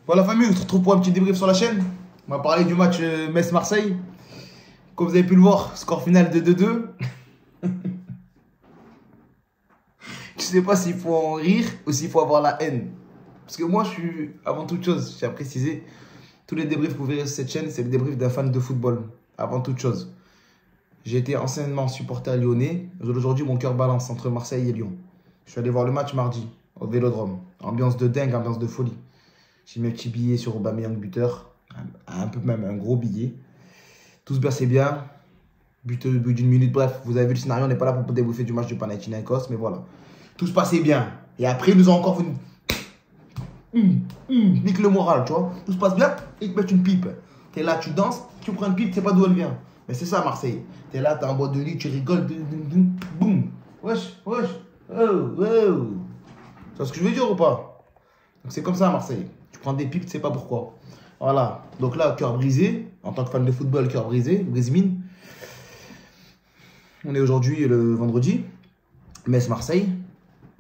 Voilà famille, on se retrouve pour un petit débrief sur la chaîne. On va parler du match Metz-Marseille. Comme vous avez pu le voir, score final de 2-2. Je sais pas s'il faut en rire ou s'il faut avoir la haine. Parce que moi, je suis, avant toute chose, je tiens à préciser, tous les débriefs que vous verrez sur cette chaîne, c'est le débrief d'un fan de football. Avant toute chose. J'ai été anciennement supporter lyonnais. Aujourd'hui, mon cœur balance entre Marseille et Lyon. Je suis allé voir le match mardi, au Vélodrome. Ambiance de dingue, ambiance de folie. J'ai mis un petit billet sur Aubameyang buteur. Un peu même, un gros billet. Tout se passait bien. But au bout d'une minute. Bref, vous avez vu le scénario, on n'est pas là pour débriefer du match du Panathinaikos, mais voilà. Tout se passait bien. Et après, ils nous ont encore fait nique le moral, tu vois. Tout se passe bien, ils te mettent une pipe. T'es là, tu danses, tu prends une pipe, tu sais pas d'où elle vient. Mais c'est ça, Marseille. T'es là, t'es en boîte de nuit, tu rigoles. Boum. Wesh, wesh. Oh, oh. Tu vois ce que je veux dire ou pas? Donc c'est comme ça, Marseille. Tu prends des pipes, tu sais pas pourquoi. Voilà. Donc là, cœur brisé. En tant que fan de football, cœur brisé. Brise-mine. On est aujourd'hui le vendredi. Metz-Marseille.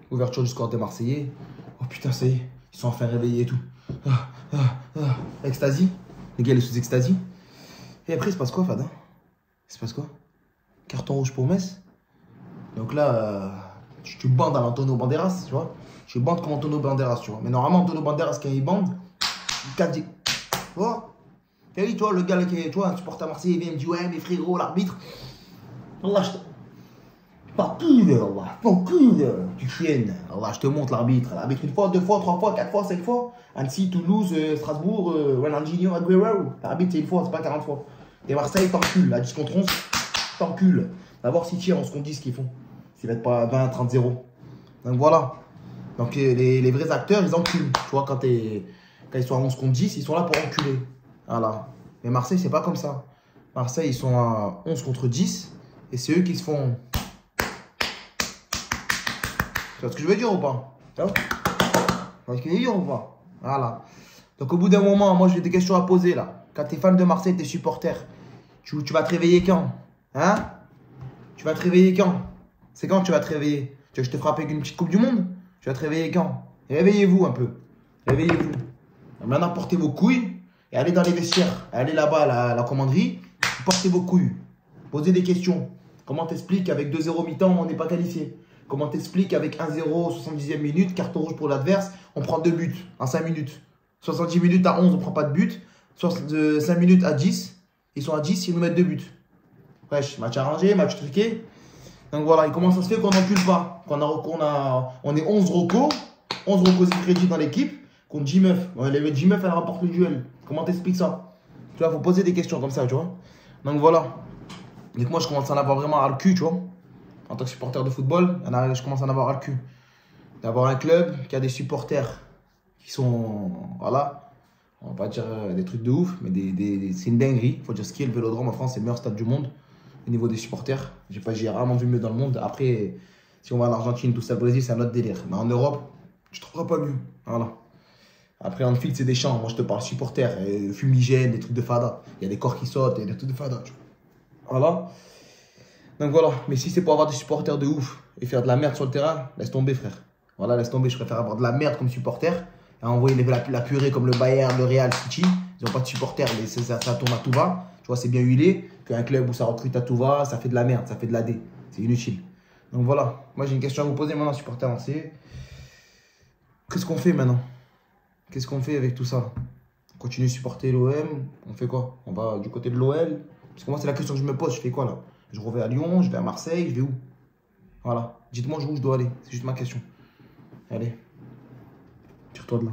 Ouverture du score des Marseillais. Oh putain, ça y est. Ils sont enfin réveillés et tout. Ecstasy. Les gars, ils sont sous ecstasy. Et après, il se passe quoi, Fada? Il se passe quoi? Carton rouge pour Metz. Donc là, tu bandes à l'Antonio Banderas, tu vois. Tu bandes comme Antonio Banderas, tu vois. Mais normalement, Antonio Banderas, quand il bande, il casse des... Tu vois? Tu vois, le gars, qui est, tu vois, un supporter marseillais, il vient me dire, ouais, mais frérot, l'arbitre. Allah, je te... Pas cul, Allah. Pas cul. Tu chiennes. Allah, je te montre l'arbitre. L'arbitre une fois, deux fois, trois fois, quatre fois, cinq fois. Annecy, Toulouse, Strasbourg, Ronaldinho, Agüero. L'arbitre, c'est une fois, c'est pas 40 fois. Et Marseille, t'encules. À 10 contre 11, t'encules. D'abord, si tirent, on se compte 10 ce qu'ils font. S'ils mettent pas 20, 30, 0. Donc voilà. Donc les vrais acteurs, ils enculent. Tu vois, quand ils sont à 11 contre 10, ils sont là pour enculer. Voilà. Mais Marseille, c'est pas comme ça. Marseille, ils sont à 11 contre 10. Et c'est eux qui se font... Tu vois ce que je veux dire ou pas? Tu vois ce que je veux dire ou pas? Voilà. Donc au bout d'un moment, moi j'ai des questions à poser là. Quand tu es fan de Marseille, tu es supporter, tu vas te réveiller quand? Hein? Tu vas te réveiller quand? C'est quand que tu vas te réveiller? Tu veux que je te frappe avec une petite coupe du monde? Tu vas te réveiller quand? Réveillez-vous un peu. Réveillez-vous. Maintenant, portez vos couilles et allez dans les vestiaires. Allez là-bas à la commanderie. Portez vos couilles. Posez des questions. Comment t'expliques qu'avec 2-0 mi-temps, on n'est pas qualifié? Comment t'expliques qu'avec 1-0, 70e minute, carton rouge pour l'adverse, on prend 2 buts en 5 minutes? 70 minutes à 11, on prend pas de but. 5 minutes à 10, ils sont à 10, ils nous mettent 2 buts. Wesh, match arrangé, match truqué. Donc voilà, et comment ça se fait qu'on n'encule pas? On est 11 recos crédits dans l'équipe, contre 10 meufs. Les 10 meufs, elles remportent le duel. Comment t'expliques ça? Tu vois, faut poser des questions comme ça, tu vois. Donc voilà. Et que moi, je commence à en avoir vraiment à le cul, tu vois. En tant que supporter de football, je commence à en avoir à le cul. D'avoir un club qui a des supporters qui sont, voilà, on va pas dire des trucs de ouf, mais c'est une dinguerie. Faut dire ce qui est le Vélodrome en France, c'est le meilleur stade du monde au niveau des supporters. J'ai rarement vu mieux dans le monde. Après, si on va en Argentine, tout ça, le Brésil, c'est un autre délire. Mais en Europe, tu trouveras pas mieux. Voilà. Après, en field, c'est des champs. Moi, je te parle supporters, fumigène, des trucs de fada. Il y a des corps qui sautent, il y a des trucs de fada. Tu vois. Voilà. Donc voilà. Mais si c'est pour avoir des supporters de ouf et faire de la merde sur le terrain, laisse tomber, frère. Voilà, laisse tomber. Je préfère avoir de la merde comme supporter et envoyer la purée comme le Bayern, le Real, City. Ils n'ont pas de supporters, mais ça tourne à tout va. Tu vois, c'est bien huilé. Qu'un club où ça recrute à tout va, ça fait de la merde, ça fait de la D. C'est inutile. Donc voilà. Moi, j'ai une question à vous poser maintenant, supporter avancé. Qu'est-ce qu'on fait maintenant? Qu'est-ce qu'on fait avec tout ça? On continue de supporter l'OM? On fait quoi? On va du côté de l'OL? Parce que moi, c'est la question que je me pose. Je fais quoi là? Je reviens à Lyon, je vais à Marseille, je vais où? Voilà. Dites-moi où je dois aller. C'est juste ma question. Allez. Tire-toi de là.